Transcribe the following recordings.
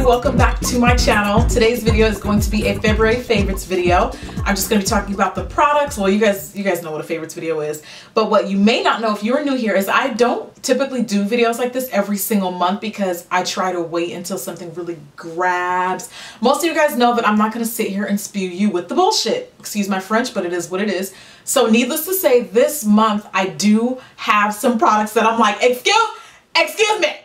everybody, welcome back to my channel. Today's video is going to be a February favorites video. I'm just going to be talking about the products. Well, you guys know what a favorites video is, but what you may not know if you're new here is I don't typically do videos like this every single month because I try to wait until something really grabs. Most of you guys know that I'm not going to sit here and spew you with the bullshit. Excuse my French, but it is what it is. So needless to say, this month I do have some products that I'm like, excuse me,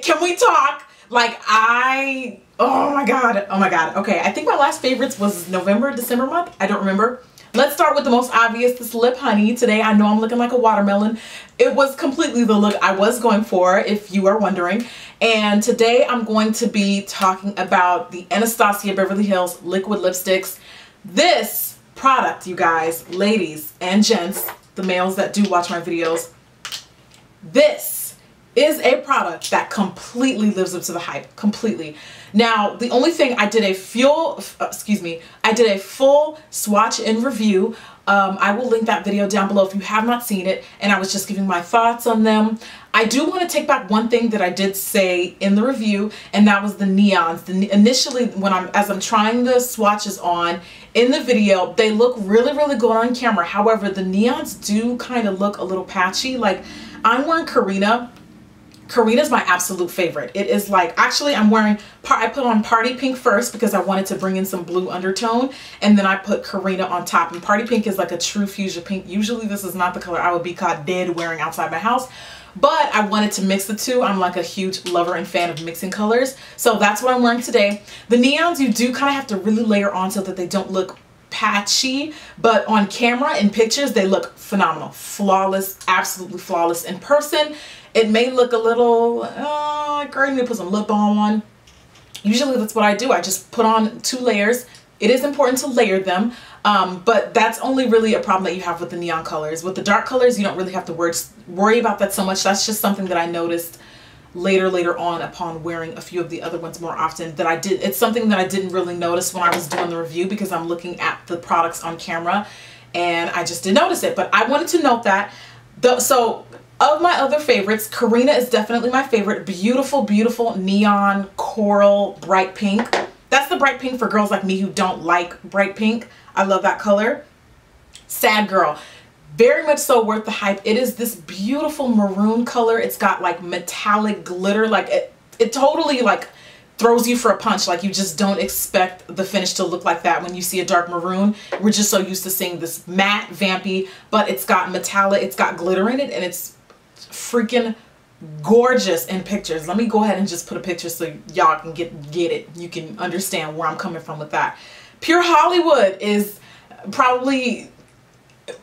can we talk? Like oh my god. Okay, I think my last favorites was November, December month. I don't remember. Let's start with the most obvious, this Lip Honey. Today I know I'm looking like a watermelon. It was completely the look I was going for, if you are wondering. And today I'm going to be talking about the Anastasia Beverly Hills liquid lipsticks. This product, you guys, ladies and gents, the males that do watch my videos, this is a product that completely lives up to the hype, completely. Now, the only thing I did a full swatch and review. I will link that video down below if you have not seen it, and I was just giving my thoughts on them. I do want to take back one thing that I did say in the review, and that was the neons. Initially, as I'm trying the swatches on in the video, they look really, really good on camera. However, the neons do kind of look a little patchy. Like, I'm wearing Karina. Karina's my absolute favorite. It is like, actually I put on Party Pink first because I wanted to bring in some blue undertone, and then I put Karina on top. And Party Pink is like a true fuchsia pink. Usually this is not the color I would be caught dead wearing outside my house, but I wanted to mix the two. I'm like a huge lover and fan of mixing colors. So that's what I'm wearing today. The neons, you do kind of have to really layer on so that they don't look patchy, but on camera in pictures they look phenomenal, flawless, absolutely flawless. In person it may look a little girl, you need to put some lip balm on. Usually that's what I do. I just put on 2 layers. It is important to layer them, but that's only really a problem that you have with the neon colors. With the dark colors, you don't really have to worry about that so much. That's just something that I noticed later on upon wearing a few of the other ones more often that I did. It's something that I didn't really notice when I was doing the review because I'm looking at the products on camera and I just didn't notice it. But I wanted to note that. So of my other favorites, Karina is definitely my favorite. Beautiful, beautiful neon coral bright pink. That's the bright pink for girls like me who don't like bright pink. I love that color. Sad Girl. Very much so worth the hype. It is this beautiful maroon color. It's got like metallic glitter. Like it totally like throws you for a punch. Like you just don't expect the finish to look like that when you see a dark maroon. We're just so used to seeing this matte, vampy, but it's got metallic, it's got glitter in it, and it's freaking gorgeous in pictures. Let me go ahead and just put a picture so y'all can get it. You can understand where I'm coming from with that. Pure Hollywood is probably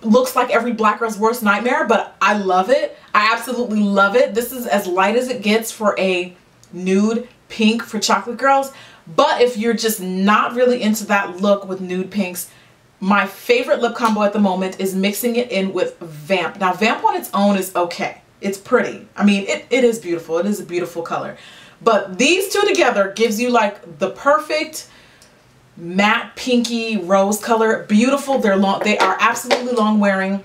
looks like every black girl's worst nightmare, but I love it. I absolutely love it. This is as light as it gets for a nude pink for chocolate girls, but if you're just not really into that look with nude pinks, my favorite lip combo at the moment is mixing it in with Vamp. Now Vamp on its own is okay. It's pretty. I mean, it is beautiful. It is a beautiful color, but these two together gives you like the perfect matte pinky rose color. Beautiful. They're long. They are absolutely long wearing,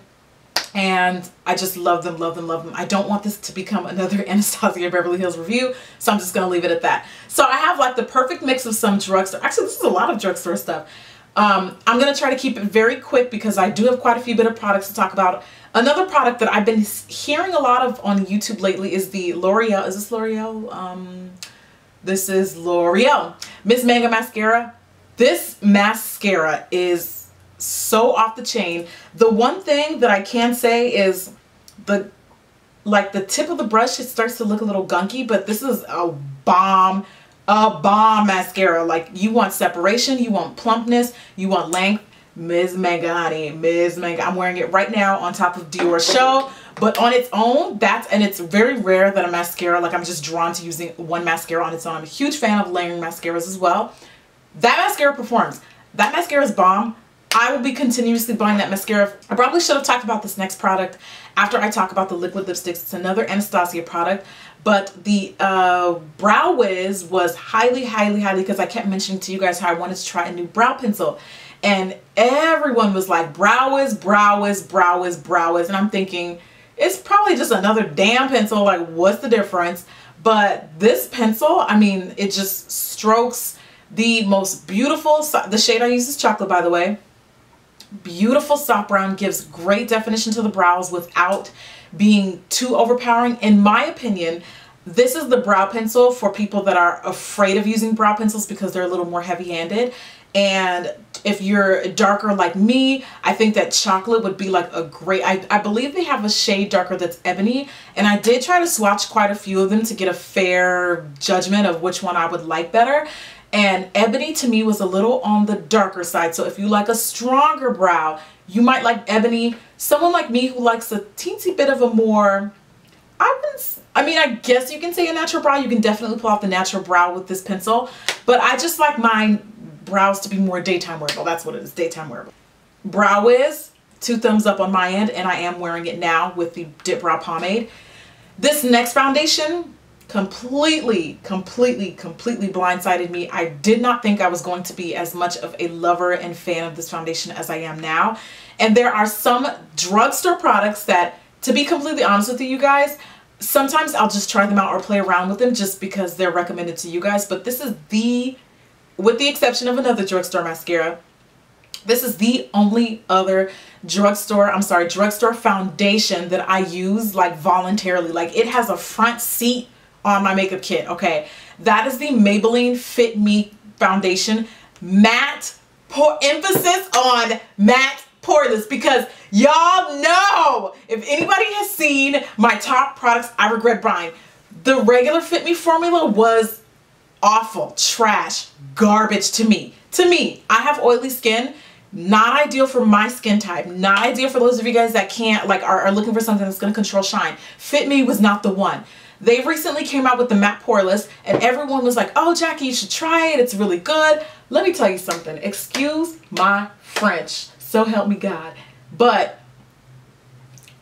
and I just love them, love them, love them. I don't want this to become another Anastasia Beverly Hills review, so I'm just gonna leave it at that. So I have like the perfect mix of some drugstore. Actually, this is a lot of drugstore stuff. I'm gonna try to keep it very quick because I do have quite a few bit of products to talk about. Another product that I've been hearing a lot of on YouTube lately is the L'Oreal. Is this L'Oreal? This is L'Oreal Miss Manga Mascara. This mascara is so off the chain. The one thing that I can say is the tip of the brush, it starts to look a little gunky, but this is a bomb mascara. Like, you want separation, you want plumpness, you want length. Ms. Manga, honey, Ms. Manga. I'm wearing it right now on top of Dior Show, but on its own, and it's very rare that a mascara, like I'm just drawn to using one mascara on its own. I'm a huge fan of layering mascaras as well. That mascara performs. That mascara is bomb. I will be continuously buying that mascara. I probably should have talked about this next product after I talk about the liquid lipsticks. It's another Anastasia product, but the Brow Wiz was highly, because I kept mentioning to you guys how I wanted to try a new brow pencil. And everyone was like, Brow Wiz, Brow Wiz, Brow Wiz, Brow Wiz. And I'm thinking, it's probably just another damn pencil. Like, what's the difference? But this pencil, I mean, it just strokes the most beautiful, the shade I use is chocolate, by the way. Beautiful soft brown, gives great definition to the brows without being too overpowering. In my opinion, this is the brow pencil for people that are afraid of using brow pencils because they're a little more heavy-handed. And if you're darker like me, I think that chocolate would be like a great, I believe they have a shade darker that's ebony, and I did try to swatch quite a few of them to get a fair judgment of which one I would like better. And ebony to me was a little on the darker side. So if you like a stronger brow, you might like ebony. Someone like me who likes a teensy bit of a more, I mean, I guess you can say a natural brow. You can definitely pull off the natural brow with this pencil. But I just like my brows to be more daytime wearable. That's what it is, daytime wearable. Brow Wiz, 2 thumbs up on my end, and I am wearing it now with the Dip Brow Pomade. This next foundation completely blindsided me. I did not think I was going to be as much of a lover and fan of this foundation as I am now. And there are some drugstore products that, to be completely honest with you guys, sometimes I'll just try them out or play around with them just because they're recommended to you guys. But this is with the exception of another drugstore mascara, this is the only other drugstore foundation that I use like voluntarily. Like, it has a front seat on my makeup kit, okay? That is the Maybelline Fit Me foundation, matte, emphasis on matte poreless, because y'all know, if anybody has seen my top products I regret buying, the regular Fit Me formula was awful, trash, garbage to me. I have oily skin, not ideal for my skin type, not ideal for those of you guys that can't, like, are looking for something that's going to control shine. Fit Me was not the one. They recently came out with the Matte Poreless, and everyone was like, oh, Jackie, you should try it. It's really good. Let me tell you something. Excuse my French. So help me God. But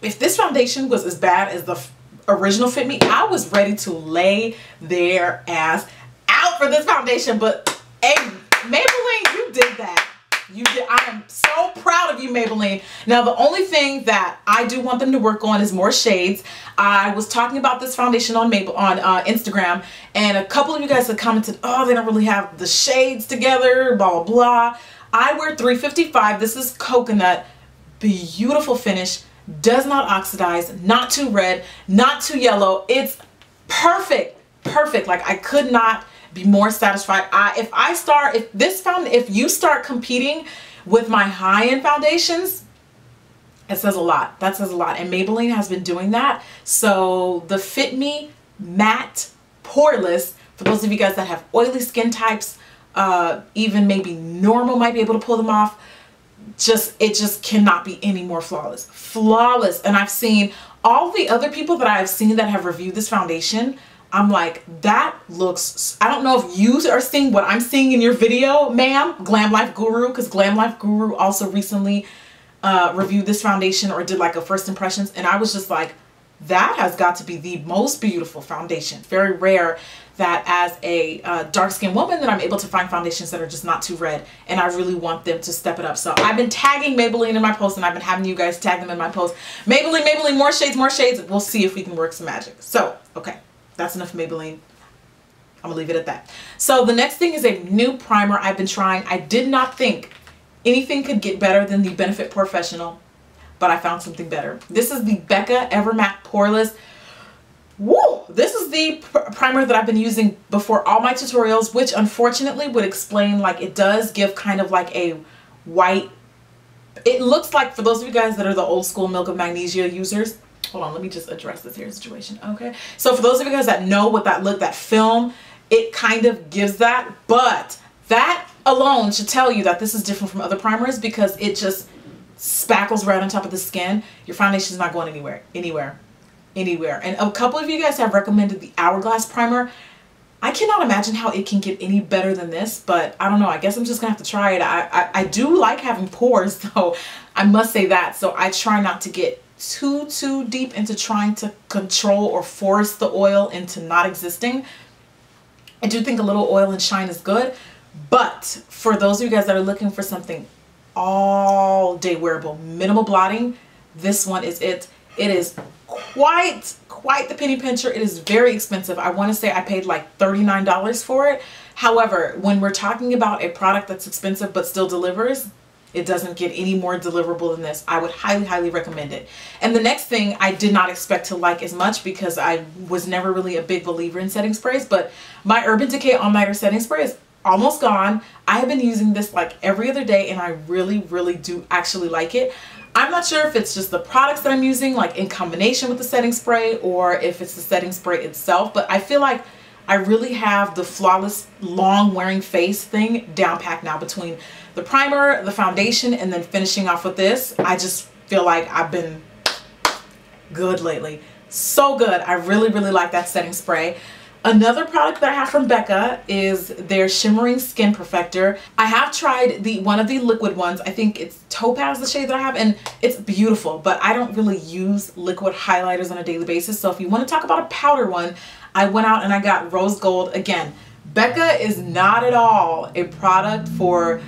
if this foundation was as bad as the original Fit Me, I was ready to lay their ass out for this foundation. But hey, Maybelline, you did that. You did. I am so proud of you, Maybelline. Now, the only thing that I do want them to work on is more shades. I was talking about this foundation on Instagram, and a couple of you guys had commented, oh, they don't really have the shades together, blah, blah, blah. I wear 355. This is coconut. Beautiful finish. Does not oxidize. Not too red. Not too yellow. It's perfect. Perfect. Like, I could not be more satisfied. If you start competing with my high-end foundations, it says a lot. That says a lot. And Maybelline has been doing that. So the Fit Me Matte Poreless, for those of you guys that have oily skin types, even maybe normal might be able to pull them off. It just cannot be any more flawless. Flawless. And I've seen all the other people that I've seen that have reviewed this foundation. I'm like, that looks, I don't know if you are seeing what I'm seeing in your video, ma'am, Glam Life Guru, because Glam Life Guru also recently reviewed this foundation or did like a first impressions, and I was just like, that has got to be the most beautiful foundation. Very rare that as a dark-skinned woman that I'm able to find foundations that are just not too red, and I really want them to step it up. So I've been tagging Maybelline in my posts, and I've been having you guys tag them in my posts. Maybelline, Maybelline, more shades, more shades. We'll see if we can work some magic. So, okay. That's enough Maybelline. I'm gonna leave it at that. So the next thing is a new primer I've been trying. I did not think anything could get better than the Benefit Professional, but I found something better. This is the Becca Ever Matte Poreless. Woo! This is the primer that I've been using before all my tutorials, which unfortunately would explain, like, it does give kind of like a white, it looks like, for those of you guys that are the old school Milk of Magnesia users, hold on, let me just address this here situation. Okay, so for those of you guys that know what that look, that film, it kind of gives that, but that alone should tell you that this is different from other primers because it just spackles right on top of the skin. Your foundation is not going anywhere. And a couple of you guys have recommended the Hourglass Primer. I cannot imagine how it can get any better than this, but I don't know. I guess I'm just gonna have to try it. I do like having pores, though. I must say that. So I try not to get too deep into trying to control or force the oil into not existing. I do think a little oil and shine is good, but for those of you guys that are looking for something all day wearable, minimal blotting, this one is it. It is quite quite the penny pincher. It is very expensive. I want to say I paid like $39 for it. However, when we're talking about a product that's expensive but still delivers, it doesn't get any more deliverable than this. I would highly, highly recommend it. And the next thing I did not expect to like as much because I was never really a big believer in setting sprays, but my Urban Decay All Nighter setting spray is almost gone. I have been using this like every other day and I really, really do actually like it. I'm not sure if it's just the products that I'm using like in combination with the setting spray or if it's the setting spray itself, but I feel like I really have the flawless long wearing face thing down packed now between the primer, the foundation, and then finishing off with this. I just feel like I've been good lately. So good. I really, really like that setting spray. Another product that I have from Becca is their Shimmering Skin Perfector. I have tried one of the liquid ones. I think it's Topaz, the shade that I have, and it's beautiful, but I don't really use liquid highlighters on a daily basis. So if you want to talk about a powder one, I went out and I got Rose Gold. Again, Becca is not at all a product for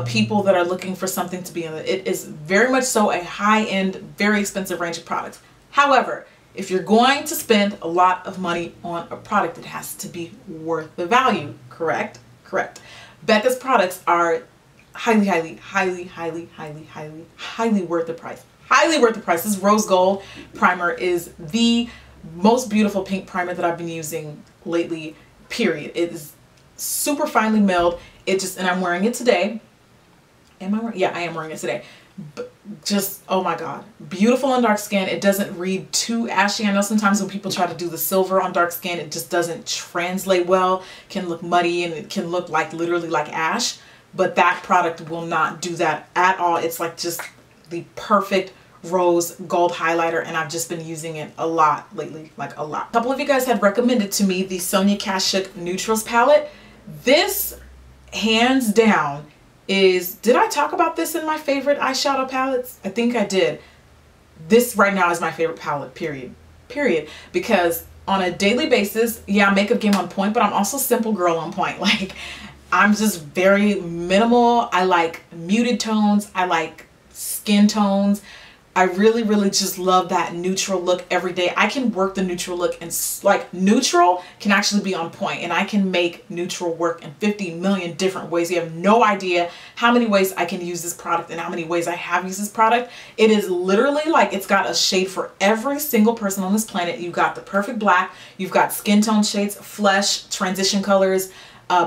people that are looking for something to be in it. It is very much so a high-end, very expensive range of products. However, if you're going to spend a lot of money on a product, it has to be worth the value, correct? Correct. Becca's products are highly, highly, highly, highly, highly, highly, highly worth the price. Highly worth the price. This Rose Gold primer is the most beautiful pink primer that I've been using lately, period. It is super finely milled. It just, and I'm wearing it today. Am I wearing? Yeah, I am wearing it today. But just, oh my God, beautiful on dark skin. It doesn't read too ashy. I know sometimes when people try to do the silver on dark skin, it just doesn't translate well, can look muddy, and it can look like literally like ash, but that product will not do that at all. It's like just the perfect rose gold highlighter, and I've just been using it a lot lately, like a lot. A couple of you guys had recommended to me the Sonia Kashuk Neutrals palette. This hands down is, did I talk about this in my favorite eyeshadow palettes? I think I did. This right now is my favorite palette, period. Because on a daily basis, yeah, makeup game on point, but I'm also simple girl on point. Like, I'm just very minimal. I like muted tones. I like skin tones. I really, really just love that neutral look every day. I can work the neutral look, and like neutral can actually be on point, and I can make neutral work in 50 million different ways. You have no idea how many ways I can use this product and how many ways I have used this product. It is literally like it's got a shade for every single person on this planet. You've got the perfect black, you've got skin tone shades, flesh, transition colors,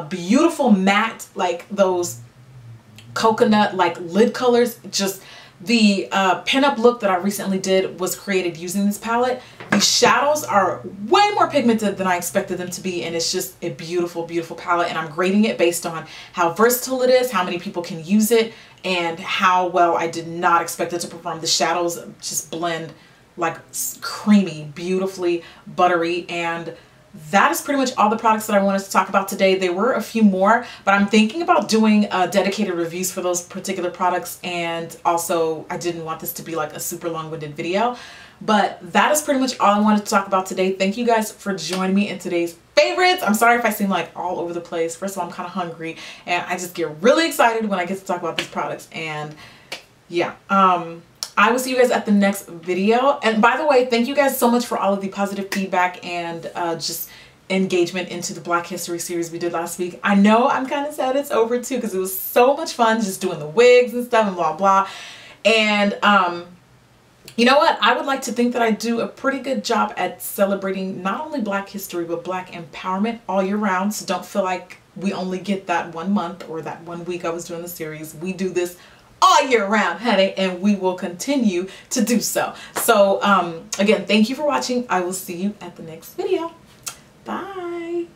beautiful matte, like those coconut like lid colors. Just the pinup look that I recently did was created using this palette. The shadows are way more pigmented than I expected them to be, and it's just a beautiful, beautiful palette, and I'm grading it based on how versatile it is, how many people can use it, and how well I did not expect it to perform. The shadows just blend like creamy, beautifully buttery, and that is pretty much all the products that I wanted to talk about today. There were a few more, but I'm thinking about doing dedicated reviews for those particular products, and also I didn't want this to be like a super long-winded video. But that is pretty much all I wanted to talk about today. Thank you guys for joining me in today's favorites. I'm sorry if I seem like all over the place. First of all, I'm kind of hungry, and I just get really excited when I get to talk about these products. And yeah, I will see you guys at the next video. And by the way, thank you guys so much for all of the positive feedback and just engagement into the Black History series we did last week. I know I'm kind of sad it's over too, because it was so much fun just doing the wigs and stuff and blah blah. And you know what? I would like to think that I do a pretty good job at celebrating not only Black history, but Black empowerment all year round. So don't feel like we only get that 1 month or that 1 week I was doing the series. We do this all year round, honey, and we will continue to do so. So again, thank you for watching. I will see you at the next video. Bye.